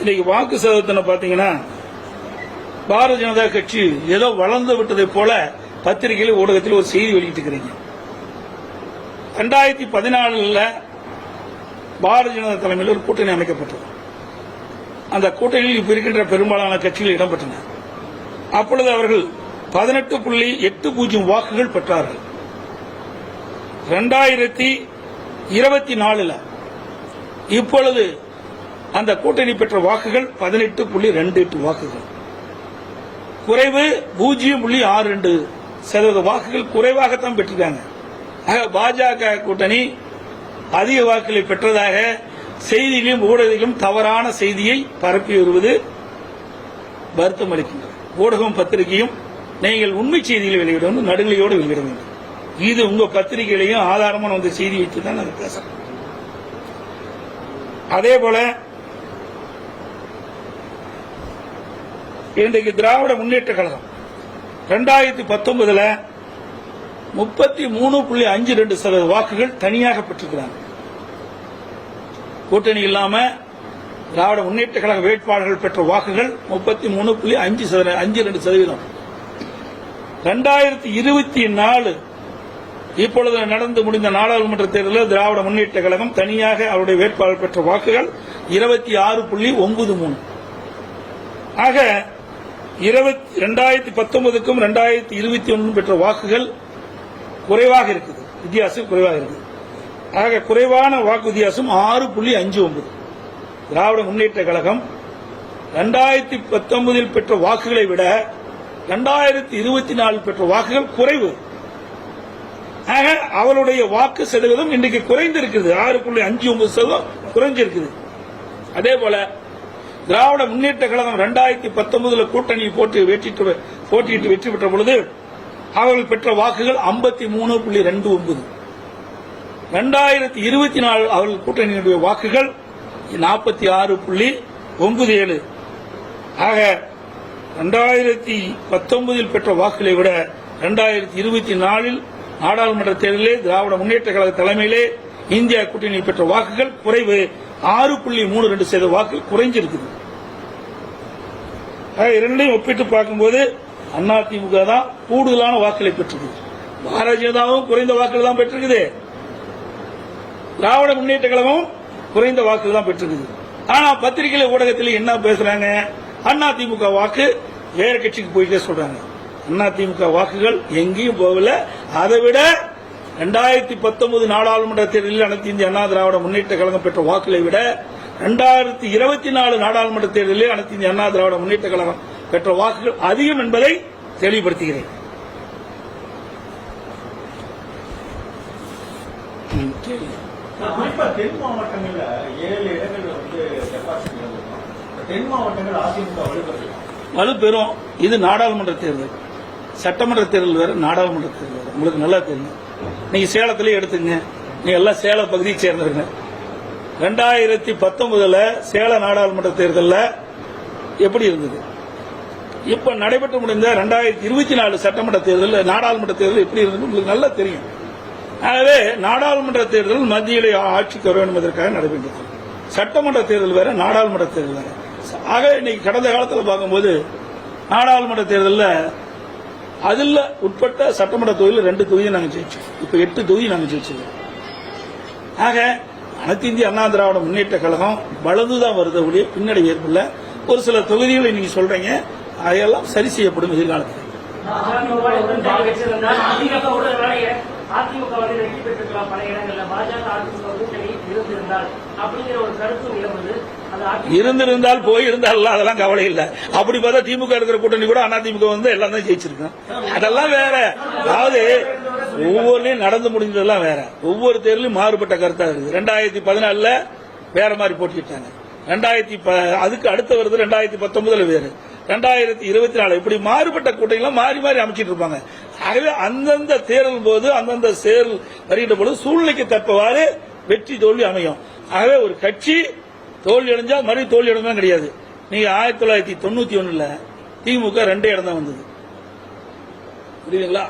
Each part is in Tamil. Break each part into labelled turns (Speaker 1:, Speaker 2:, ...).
Speaker 1: இன்னைக்கு வாக்கு சதவீதத்தை பாத்தீங்கன்னா பாரதிய ஜனதா கட்சி ஏதோ வளர்ந்து விட்டதை போல பத்திரிகையில் ஊடகத்தில் ஒரு செய்தி வெளியிட்டு இருக்கிறீங்க. 2014 பாரதிய ஜனதா தலைமையில் ஒரு கூட்டணி அமைக்கப்பட்டது. அந்த கூட்டணியில் இப்ப இருக்கின்ற பெரும்பாலான கட்சிகள் இடம்பெற்றன. அப்பொழுது அவர்கள் 18.80 வாக்குகள் பெற்றார்கள். 2024 இப்பொழுது அந்த கூட்டணி பெற்ற வாக்குகள் 18.28 வாக்குகள், குறைவு 0.62% வாக்குகள் குறைவாகத்தான் பெற்றிருக்காங்க. பாஜக கூட்டணி அதிக வாக்குகளை பெற்றதாக செய்தியிலும் ஊடகத்திலும் தவறான செய்தியை பரப்பி வருவது வருத்தம் அளிக்கின்றது. ஊடகம் பத்திரிகையும் நீங்கள் உண்மை செய்திகளை வெளியிட வேண்டும், நடுநிலையோடு வெளியிட வேண்டும். இது உங்க பத்திரிகையிலையும் ஆதாரமான வந்த செய்தி வைத்து தான் நாங்கள் பேசுறோம். அதே போல இன்றைக்கு திராவிட முன்னேற்ற கழகம் 2019 33.52% வாக்குகள் தனியாக பெற்றிருக்கிறாங்க. கூட்டணி இல்லாம திராவிட முன்னேற்ற கழக வேட்பாளர்கள் பெற்ற வாக்குகள் 33.52%. 2024 இப்பொழுது நடந்து முடிந்த நாடாளுமன்ற தேர்தலில் திராவிட முன்னேற்ற கழகம் தனியாக அவருடைய வேட்பாளர் பெற்ற வாக்குகள் 26.93. ஆக 2019க்கும் 2021 பெற்ற வாக்குகள் குறைவாக இருக்குது, வித்தியாசம் குறைவாக இருக்குது. ஆக குறைவான வாக்கு வித்தியாசம் 6.59. திராவிட முன்னேற்ற கழகம் 2019 பெற்ற வாக்குகளை விட 2024 பெற்ற வாக்குகள் குறைவு. ஆக அவருடைய வாக்கு சதவீதம் இன்றைக்கு குறைந்திருக்கிறது, 6.59% குறைஞ்சிருக்குது. அதே போல திராவிட முன்னேற்ற கழகம் 2019 கூட்டணி போட்டியிட்டு வெற்றி பெற்ற பொழுது அவர்கள் பெற்ற வாக்குகள் 53.29. 2024 அவர்கள் கூட்டணியினுடைய வாக்குகள் 46.97. ஆக 2019 பெற்ற வாக்குகளை விட 2024 நாடாளுமன்ற தேர்தலில் திராவிட முன்னேற்ற கழக தலைமையிலே இந்தியா கூட்டணி பெற்ற வாக்குகள் குறைவு, 6.32% வாக்குகள் குறைஞ்சிருக்குது. இரண்டையும் ஒப்பிட்டு பார்க்கும்போது அதிமுக தான் கூடுதலான வாக்குகளை பெற்றிருக்கு. பாரதிய ஜனதாவும் குறைந்த வாக்குகள் தான் பெற்றிருக்குது, திராவிட முன்னேற்ற கழகம் குறைந்த வாக்குகள் தான் பெற்றிருக்குது. ஆனா பத்திரிகை ஊடகத்தில் என்ன பேசுறாங்க, அதிமுக வாக்கு வேற கட்சிக்கு போயிட்டே சொல்றாங்க. அதிமுக வாக்குகள் எங்கேயும் போகல. அதை விட 2019 நாடாளுமன்ற தேர்தலில் அனைத்து இந்திய அண்ணா திராவிட முன்னேற்ற கழகம் பெற்ற வாக்குகளை விட 2024 நாடாளுமன்ற தேர்தலில் அனைத்து இந்திய அண்ணா திராவிட முன்னேற்ற கழகம் பெற்ற வாக்குகள் அதிகம் என்பதை தெளிவுபடுத்துகிறேன்.
Speaker 2: தென் மாவட்டங்களில் 7 இடங்கள் தென் மாவட்டங்கள் அதிமுக
Speaker 1: வலுப்பெறும். இது நாடாளுமன்ற தேர்தல், சட்டமன்ற தேர்தல் வேற, நாடாளுமன்ற தேர்தல் வேற. உங்களுக்கு நல்லா தெரியும். நீங்க சேலத்திலே எடுத்துங்க, நீங்க எல்லாம் சேல பகுதியை சேர்ந்தவங்க. 2019 சேல நாடாளுமன்ற தேர்தலில் எப்படி இருந்தது, இப்ப நடைபெற்று முடிந்த 2024 சட்டமன்ற தேர்தல் நாடாளுமன்ற தேர்தல் எப்படி இருந்தது உங்களுக்கு நல்லா தெரியும். ஆகவே நாடாளுமன்ற தேர்தல் மத்தியிலே ஆட்சிக்கு வர வேண்டும் என்பதற்காக நடைபெற்றது. சட்டமன்ற தேர்தல் வேற, நாடாளுமன்ற தேர்தல் வேற. ஆக இன்னைக்கு கடந்த காலத்தில் பார்க்கும்போது நாடாளுமன்ற தேர்தலில் அதில் உட்பட்ட சட்டமன்ற தொகுதியில் 2 தொகுதியை நாங்கள் ஜெயிச்சோம். இப்ப 8 தொகுதி நாங்கள் ஜெயிச்சிருக்கோம். ஆக அனைத்து இந்திய அண்ணா திராவிட முன்னேற்ற கழகம் வளர்ந்துதான் வருது, பின்னடை ஏற்படல. ஒரு சில தொகுதிகளை நீங்க சொல்றீங்க, அதையெல்லாம் சரி செய்யப்படும் எதிர்காலத்தில்.
Speaker 3: அதிமுக வந்து வெற்றி பெற்றிருக்கலாம் பல இடங்கள்ல, பாஜக அதிமுக கூட்டணி இருந்திருந்தால் அப்படிங்கிற ஒரு கருத்து நிலவுது.
Speaker 1: இருந்திருந்தால் போயிருந்தால் அதெல்லாம் கவலை இல்லை. அப்படி பார்த்தா திமுக இருக்கிற கூட்டணி கூட அதிமுக வந்து எல்லாம் தான் ஜெயிச்சிருக்கோம். அதெல்லாம் வேற. அதாவது ஒவ்வொருலையும் நடந்து முடிஞ்சதெல்லாம் வேற. ஒவ்வொரு தேர்தலும் மாறுபட்ட கருத்தா இருக்குது. 2014 வேற மாதிரி போட்டிட்டாங்க. அதுக்கு அடுத்த வருது 2019 வேறு, 2024 இப்படி மாறுபட்ட கூட்டணிலாம் மாறி மாறி அமைச்சிட்டு இருப்பாங்க. ஆகவே அந்தந்த தேர்தல் போது அந்தந்த தேர்தல் வருகின்ற பொழுது சூழ்நிலைக்கு தக்கவாறு வெற்றி தோல்வி அமையும். ஆகவே ஒரு கட்சி தோல்வி அடைஞ்சா மறு தோல்வி அடைஞ்சா கிடையாது. நீங்க 1991 திமுக 2 இடம் தான் வந்தது, புரியுதுங்களா?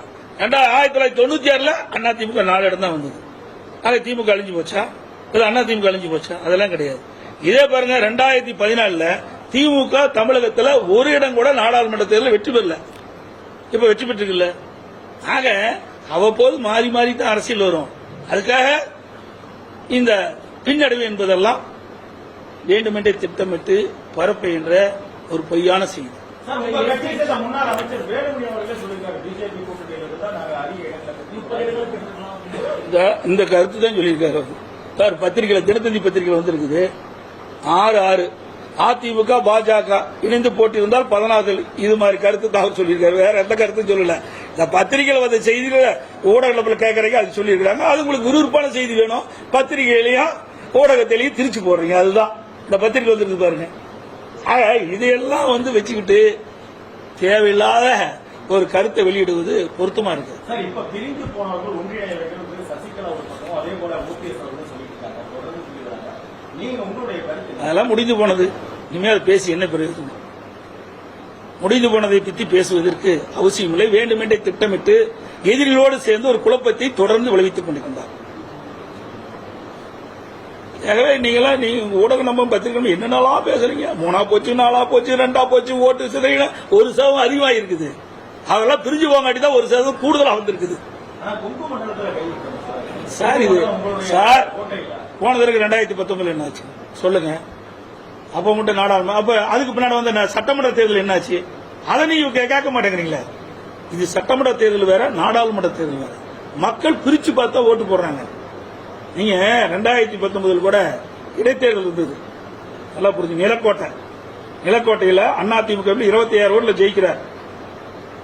Speaker 1: 1996 அதிமுக 4 இடம் தான் வந்தது. ஆக திமுக அழிஞ்சு போச்சா, அதிமுக அழிஞ்சு போச்சா? அதெல்லாம் கிடையாது. இதே பாருங்க 2014 திமுக தமிழகத்தில் ஒரு இடம் கூட நாடாளுமன்ற தேர்தலில் வெற்றி பெறல. இப்ப வெற்றி பெற்றிருக்குல்ல. ஆக அவ்வப்போது மாறி மாறி தான் அரசியல் வரும். அதுக்காக இந்த பின்னடைவு என்பதெல்லாம் வேண்டுமென்றே திட்டமிட்டு பரப்புகின்ற ஒரு பொய்யான செய்தி.
Speaker 2: சார், உங்க கட்சியை சேர்ந்த முன்னாள் அமைச்சர் வேலுமணி அவர்களே சொல்லியிருக்காரு, பிஜேபி கூட்டணியில் தான் நாங்கள் அதிக இடங்களை
Speaker 1: இந்த கருத்து தான் சொல்லியிருக்காரு. சார், பத்திரிகையில தினத்தந்தி பத்திரிகையில் வந்திருக்குது. 6-6 அதிமுக பாஜக இணைந்து போட்டியிருந்தால் 14 இது மாதிரி கருத்து தான் சொல்லியிருக்காரு. வேற எந்த கருத்தும் சொல்லல. இந்த பத்திரிகையில் வந்த செய்திகளை ஊடகத்தில் கேட்கறீங்க, அது சொல்லியிருக்காங்க. அது உங்களுக்கு விறுவிறுப்பான செய்தி வேணும், பத்திரிகையிலையும் ஊடகத்திலையும் திருச்சி போடுறீங்க. அதுதான் இந்த பத்திரிகை வந்துருக்கு பாருங்க. இதையெல்லாம் வச்சுக்கிட்டு தேவையில்லாத ஒரு கருத்தை வெளியிடுவது பொருத்தமா இருக்கு.
Speaker 2: சார், இப்ப பிரிந்து போனவர்கள் ஒன்றிணைய வேண்டும் சசிகலா ஒரு பக்கம், அதே போல ஓபிஎஸ் அவர்கள் சொல்லியிருக்காங்க, தொடர்ந்து சொல்லியிருக்காங்க. நீங்க உங்களுடைய கருத்து? அதெல்லாம்
Speaker 1: முடிந்து போனது. இனிமேல் பேசி என்ன பிரயோஜனம்? முடிந்து போனதை பற்றி பேசுவதற்கு அவசியம் இல்லை. வேண்டுமென்றே திட்டமிட்டு எதிரிகளோடு சேர்ந்து ஒரு குழப்பத்தை தொடர்ந்து விளைவித்துக் கொண்டிருக்கின்றார். ஆகவே நீங்க ஊடக நம்ம பத்திரிகை என்னென்னலாம் பேசுறீங்க? 3ஆ போச்சு, 4ஆ போச்சு, 2ஆ போச்சு, ஓட்டு சிதையில 1% அதிகமாக இருக்குது. அதெல்லாம் பிரிஞ்சு போங்காட்டி தான் 1% கூடுதலா வந்திருக்குது. சார், இது சார் போன தடவை 2019 என்னாச்சு சொல்லுங்க? அப்ப மட்டும் நாடாளுமன்ற, அப்ப அதுக்கு பின்னாடி வந்த சட்டமன்ற தேர்தல் என்னாச்சு? அதை நீங்க கேட்க மாட்டேங்கிறீங்களா? இது சட்டமன்ற தேர்தல் வேற, நாடாளுமன்ற தேர்தல் வேற. மக்கள் பிரிச்சு பார்த்தா ஓட்டு போடுறாங்க. நீங்க 2019 கூட இடைத்தேர்தல் இருந்தது, நல்லா புரிஞ்சு. நிலக்கோட்டையில் அதிமுக 26 ஓட்டுல ஜெயிக்கிறார்.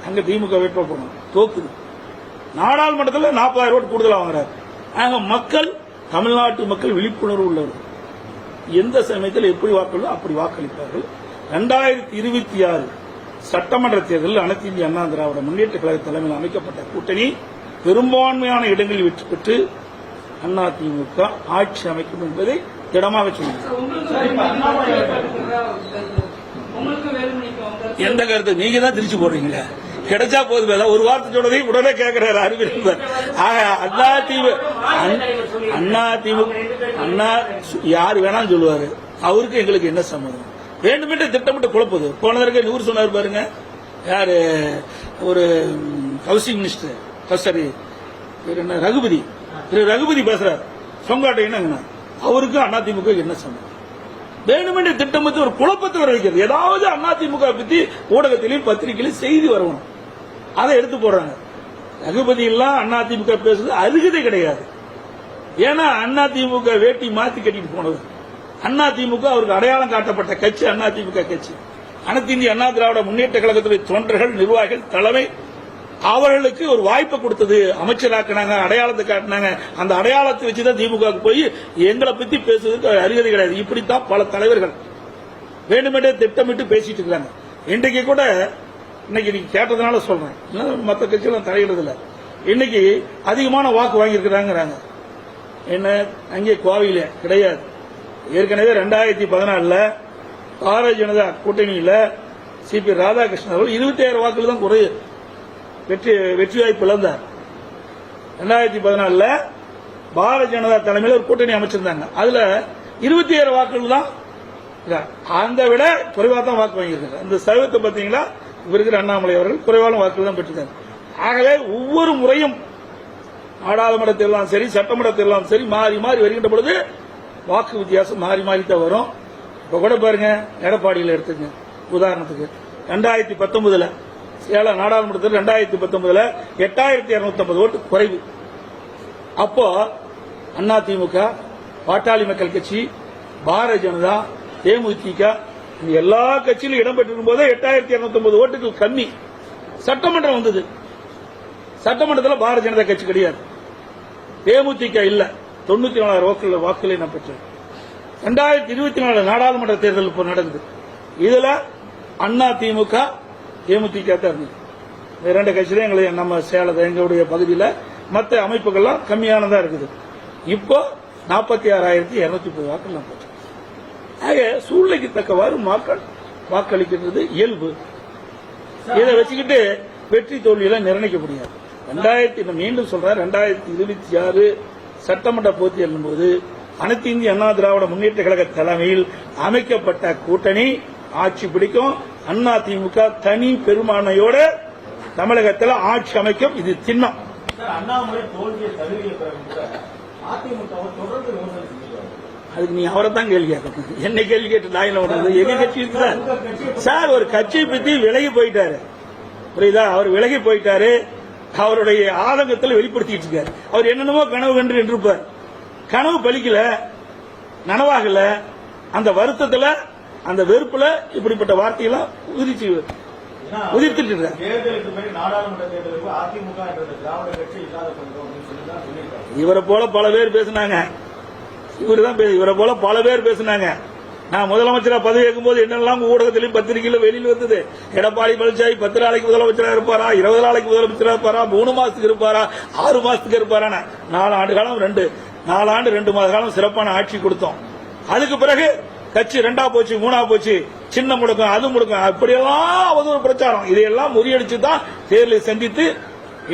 Speaker 1: அங்க திமுக வேட்பாளர் போனோம், தோக்குது. நாடாளுமன்றத்தில் 40,000 ஓட்டு கூடுதலா வாங்குறாரு. அங்க மக்கள், தமிழ்நாட்டு மக்கள் விழிப்புணர்வு உள்ளவர். எந்த சமயத்தில் எப்படி வாக்களிப்போ அப்படி வாக்களிப்பார்கள். 2026 சட்டமன்ற தேர்தலில் அனைத்து இந்திய அண்ணா திராவிட முன்னேற்ற கழக தலைமையில் அமைக்கப்பட்ட கூட்டணி பெரும்பான்மையான இடங்களில் வெற்றி பெற்று அதிமுக ஆட்சி அமைக்கும் என்பதை திடமாக சொல்லுங்கள். எந்த கருத்து நீங்க தான் திருச்சி போடுறீங்களா? கிடைச்சா போதும். ஒரு வார்த்தை சொன்னதை உடனே கேட்கிறாரு அறிவியல். அண்ணா யாரு வேணாலும் சொல்லுவாரு, அவருக்கு எங்களுக்கு என்ன சம்மதம்? வேண்டுமென்றே திட்டமிட்டு குழப்பது. போன தடவை 100 சொன்னார் பாருங்க. யாரு? ஒரு ஹவுசிங் மினிஸ்டர், சரி என்ன ரகுபதி, ரகுபதி பேசுறாரு. சொங்காட்டை என்னங்க, அவருக்கு அதிமுக என்ன சம்மதம்? வேண்டுமென்றே திட்டமிட்டு ஒரு குழப்பத்தை வர வைக்கிறது. ஏதாவது அதிமுக பத்தி ஊடகத்திலையும் பத்திரிகையிலும் செய்தி வரணும், அதை எடுத்து போடுறாங்க. ரகுபதி எல்லாம் அதிமுக பேசுறது அருகதை கிடையாது. ஏன்னா அதிமுக வேட்டி மாத்தி கட்டிட்டு போனது. அதிமுக அவருக்கு அடையாளம் காட்டப்பட்ட கட்சி அதிமுக கட்சி. அனைத்து இந்திய அண்ணா திராவிட முன்னேற்ற கழகத்துடைய தொண்டர்கள், நிர்வாகிகள், தலைமை அவர்களுக்கு ஒரு வாய்ப்பை கொடுத்தது. அமைச்சராக்கினாங்க, அடையாளத்தை காட்டினாங்க. அந்த அடையாளத்தை வச்சுதான் திமுக போய் எங்களை பத்தி பேசுவதற்கு அருகதை கிடையாது. இப்படித்தான் பல தலைவர்கள் வேண்டுமென்றே திட்டமிட்டு பேசிட்டு இருக்காங்க. இன்றைக்கு கூட, இன்னைக்கு நீங்க கேட்டதுனால சொல்றேன், மற்ற கட்சிகள் தலையிடுறதில்ல. இன்னைக்கு அதிகமான வாக்கு வாங்கியிருக்கிறாங்க. என்ன அங்கே கோவையில கிடையாது. ஏற்கனவே 2014 பாரதிய ஜனதா கூட்டணியில சிபி ராதாகிருஷ்ணன் அவர்கள் 27 வாக்குகள் தான் குறைய வெற்றி வாய்ப்பு இழந்தார். 2014 பாரதிய ஜனதா தலைமையில் ஒரு கூட்டணி அமைச்சிருந்தாங்க. அதுல 27 வாக்குகள் தான், அந்த விட குறைவா தான் வாக்கு வாங்கியிருக்காங்க. அந்த சதவீதத்தை பாத்தீங்களா? இப்ப இருக்கிற அண்ணாமலை அவர்கள் குறைவான வாக்குகள் தான் பெற்றிருக்காங்க. ஆகவே ஒவ்வொரு முறையும் நாடாளுமன்ற தேர்தலும் சரி, சட்டமன்ற தேர்தலும் சரி, மாறி மாறி வருகின்ற பொழுது வாக்கு வித்தியாசம் மாறி மாறி தான் வரும். இப்ப கூட பாருங்க, எடப்பாடியில் எடுத்துங்க உதாரணத்துக்கு, 2019 சேலம் நாடாளுமன்றத்தில் 2019 8250 ஓட்டு குறைவு. அப்போ அதிமுக, பாட்டாளி மக்கள் கட்சி, பாரதிய ஜனதா, தேமுதிக எல்லா கட்சியிலும் இடம்பெற்றிருக்கும் போதே 8250 ஓட்டுகள் கம்மி. சட்டமன்றம் வந்தது. சட்டமன்றத்தில் பாரதிய ஜனதா கட்சி கிடையாது, தேமுதிக இல்ல, 94,000 வாக்குகளை நான் பெற்றேன். 2024 நாடாளுமன்ற தேர்தல் இப்போ நடக்குது. இதுல அதிமுக, தேமுதிக தான் இருந்தது. இரண்டு கட்சியிலும் எங்களை நம்ம சேலத்தை எங்களுடைய பகுதியில் மற்ற அமைப்புகள்லாம் கம்மியானதா இருக்குது. இப்போ 46,230 வாக்குகள் நான் பெற்றேன். ஆக சூழ்நிலைக்கு தக்கவாறு மக்கள் வாக்களிக்கிறது இயல்பு. இதை வச்சுக்கிட்டு வெற்றி தோல்வியில நிர்ணயிக்க முடியாது. மீண்டும் சொல்றேன், 2026 சட்டமன்ற போட்டி போது அனைத்து இந்திய அண்ணா திராவிட முன்னேற்ற கழக தலைமையில் அமைக்கப்பட்ட கூட்டணி ஆட்சி பிடிக்கும். அண்ணா திமுக தனி பெரும்பான்மையோட தமிழகத்தில் ஆட்சி அமைக்கும். இது சின்னம்.
Speaker 2: சார், அண்ணாமலை தோல்வியை தழுவிய பிறகு கூட அதிமுகவை தொடர்ந்து விமர்சனம் செஞ்சிருக்காரு.
Speaker 1: அதுக்கு நீ அவரை தான் கேள்வி கேட்கணும். என்ன கேள்வி கேட்டு நாயில விடுறது? எங்க கட்சி இருக்குதா சார்? ஒரு கட்சியை பத்தி விலகி போயிட்டாரு, புரியுதா? அவர் விலகி போயிட்டாரு. அவருடைய ஆதங்கத்தில் வெளிப்படுத்திட்டு இருக்காரு. அவர் என்னென்னமோ கனவு கண்டு இருப்பார். கனவு பலிக்கல, நனவாகல. அந்த வருத்தத்துல, அந்த வெறுப்புல இப்படிப்பட்ட வார்த்தையெல்லாம் உதிர்த்துட்டு இருக்காரு.
Speaker 2: தேர்தலுக்கு பிறகு நாடாளுமன்ற தேர்தலுக்கு அதிமுக என்ற திராவிட கட்சி இல்லாத பண்றோம் அப்படின்னு சொல்லி தான் சொல்லியிருக்காரு.
Speaker 1: இவரை போல பல பேர் பேசினாங்க. இவரை போல பல பேர் பேசினாங்க. நான் முதலமைச்சரா பதவி ஏற்கும் போது என்னெல்லாம் ஊடகத்திலும் பத்திரிகையிலும் வெளியில் வந்தது. எடப்பாடி பழனிசாமி 10 நாளைக்கு முதலமைச்சரா இருப்பாரா, 20 நாளைக்கு முதலமைச்சரா இருப்பாரா, 3 மாசத்துக்கு இருப்பாரா, 6 மாசத்துக்கு இருப்பாரா? 4 ஆண்டு காலம் 4 ஆண்டு 2 மாத காலம் சிறப்பான ஆட்சி கொடுத்தோம். அதுக்கு பிறகு கட்சி 2ஆ போச்சு, 3ஆ போச்சு, சின்ன முடக்கம், அது முடக்கம், அப்படியெல்லாம் அவதூறு பிரச்சாரம். இதையெல்லாம் முறியடிச்சு தான் தேர்தலை சந்தித்து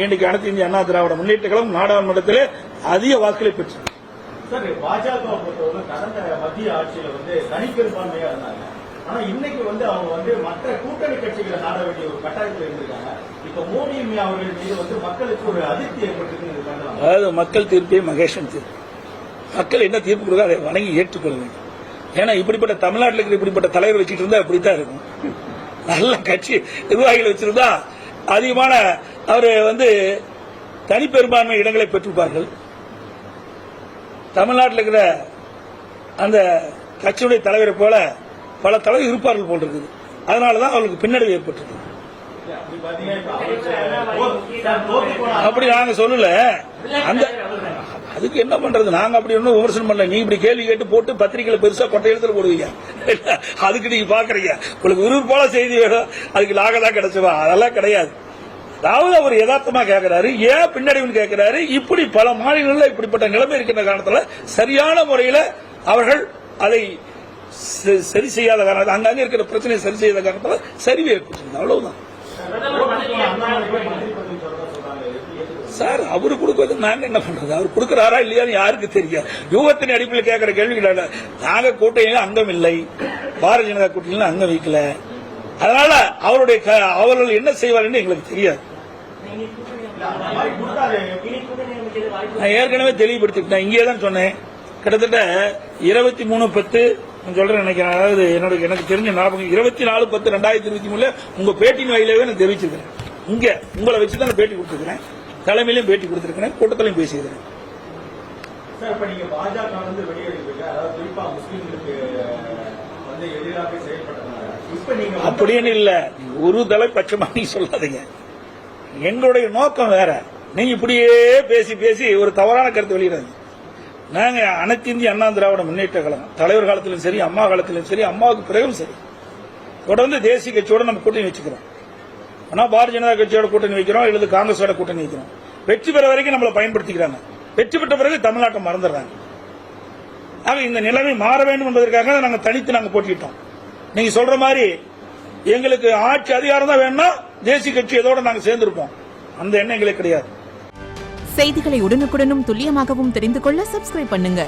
Speaker 1: இன்றைக்கு அனைத்து இந்திய அண்ணா திராவிட முன்னேற்ற கழகம் நாடாளுமன்றத்தில் அதிக வாக்குகளை பெற்றது.
Speaker 2: சார், பாஜக பொறுத்தவரை கடந்த மத்திய ஆட்சியில தனிப்பெரும்பான்மையா இருந்தாங்க. ஆனா இன்னைக்கு அவங்க மற்ற கூட்டணி கட்சிகளை நாட வேண்டிய ஒரு கட்டாயத்தில் இருந்திருக்காங்க. இப்ப மோடி அவர்கள் மீது மக்களுக்கு ஒரு அதிருப்தி ஏற்பட்டிருக்கு.
Speaker 1: அதாவது மக்கள் தீர்ப்பே மகேஷன் தீர்ப்பு. மக்கள் என்ன தீர்ப்பு கொடுக்க அதை வணங்கி ஏற்றுக்கொள்ள வேண்டும். ஏன்னா இப்படிப்பட்ட தமிழ்நாட்டில் இருக்கிற இப்படிப்பட்ட தலைவர் வச்சுட்டு இருந்தா அப்படித்தான் இருக்கும். நல்ல கட்சி நிர்வாகிகள் வச்சிருந்தா அதிகமான அவர் தனிப்பெரும்பான்மை இடங்களை பெற்றிருப்பார்கள். தமிழ்நாட்டில் இருக்கிற அந்த கட்சியுடைய தலைவரை போல பல தலைவர் இருப்பார்கள் போல் இருக்குது. அதனாலதான் அவர்களுக்கு பின்னடைவு ஏற்பட்டிருக்கு. அப்படி நாங்க சொல்லல. அந்த அதுக்கு என்ன பண்றது? நாங்க அப்படி ஒன்னும் விமர்சனம் பண்ணல. நீ இப்படி கேள்வி கேட்டு போட்டு பத்திரிகையில பெருசா கொட்டை எழுத்துல போடுவீங்க. அதுக்கு நீங்க பாக்குறீங்க. உங்களுக்கு விருப்பம் போல செய்தி வேணும், அதுக்கு நாகதான் கிடைச்சுவா. அதெல்லாம் கிடையாது. அதாவது அவர் யதார்த்தமா கேட்கிறாரு, ஏன் பின்னடைவுன்னு கேட்கிறாரு. இப்படி பல மாநிலங்களில் இப்படிப்பட்ட நிலைமை இருக்கின்ற காரணத்தில் சரியான முறையில் அவர்கள் அதை சரி செய்யாத காரணத்தில், அங்கங்க இருக்கிற பிரச்சனையை சரி செய்யாத காரணத்தில் சரிவு ஏற்பட்டு அவ்வளவுதான். சார், அவரு கொடுக்கறது நாங்க என்ன பண்றது? அவர் கொடுக்கிறாரா இல்லையான்னு யாருக்கு தெரியும்? யூகத்தின் அடிப்படையில் கேட்கிற கேள்வி. நாங்க கூட்டணியில அங்கம் இல்லை, பாரதிய ஜனதா கூட்டணியில அங்கம் வைக்கல. அதனால அவர்கள் என்ன செய்வார்கள் எங்களுக்கு தெரியாது. நான் ஏற்கனவே தெளிவுபடுத்திட்டேன். இங்கே தான் சொன்னேன். கிட்டத்தட்ட 23/10 சொல்றேன் நினைக்கிறேன். அதாவது எனக்கு தெரிஞ்ச ஞாபகம் 24/10/2023 உங்க பேட்டியின் வாயிலாவே நான் தெரிவிச்சிருக்கிறேன். இங்க உங்களை வச்சுதான் பேட்டி கொடுத்துருக்கிறேன். தலைமையிலும் பேட்டி கொடுத்திருக்கிறேன், கூட்டத்திலையும் பேசியிருக்கிறேன். அப்படின்னு இல்ல, ஒரு தலைப்பட்சமா நீ சொல்லாதீங்க. எங்களுடைய நோக்கம் வேற. நீங்க இப்படியே பேசி பேசி ஒரு தவறான கருத்து வெளியிடாங்க. நாங்க அனைத்து இந்திய அண்ணா திராவிட முன்னேற்ற கழகம் தலைவர் காலத்திலும் சரி, அம்மா காலத்திலும் சரி, அம்மாவுக்கு பிறகும் சரி, தொடர்ந்து தேசிய கட்சியோட நம்ம கூட்டணி வச்சுக்கிறோம். ஆனா பாரதிய ஜனதா கட்சியோட கூட்டணி வைக்கிறோம், இல்லது காங்கிரஸோட கூட்டணி வைக்கிறோம். வெற்றி பெற வரைக்கும் நம்மளை பயன்படுத்திக்கிறாங்க. வெற்றி பெற்ற பிறகு தமிழ்நாட்டை மறந்துடுறாங்க. ஆக இந்த நிலைமை மாற வேண்டும் என்பதற்காக நாங்க தனித்து நாங்க போட்டிட்டோம். நீங்க சொல்ற மாதிரி எங்களுக்கு ஆட்சி அதிகாரம் தான் வேணும்னா தேசிய கட்சி எதோட நாங்க சேர்ந்திருப்போம். அந்த எண்ணம் எங்களுக்கு கிடையாது.
Speaker 4: செய்திகளை உடனுக்குடனும் துல்லியமாகவும் தெரிந்து கொள்ள சப்ஸ்கிரைப் பண்ணுங்க.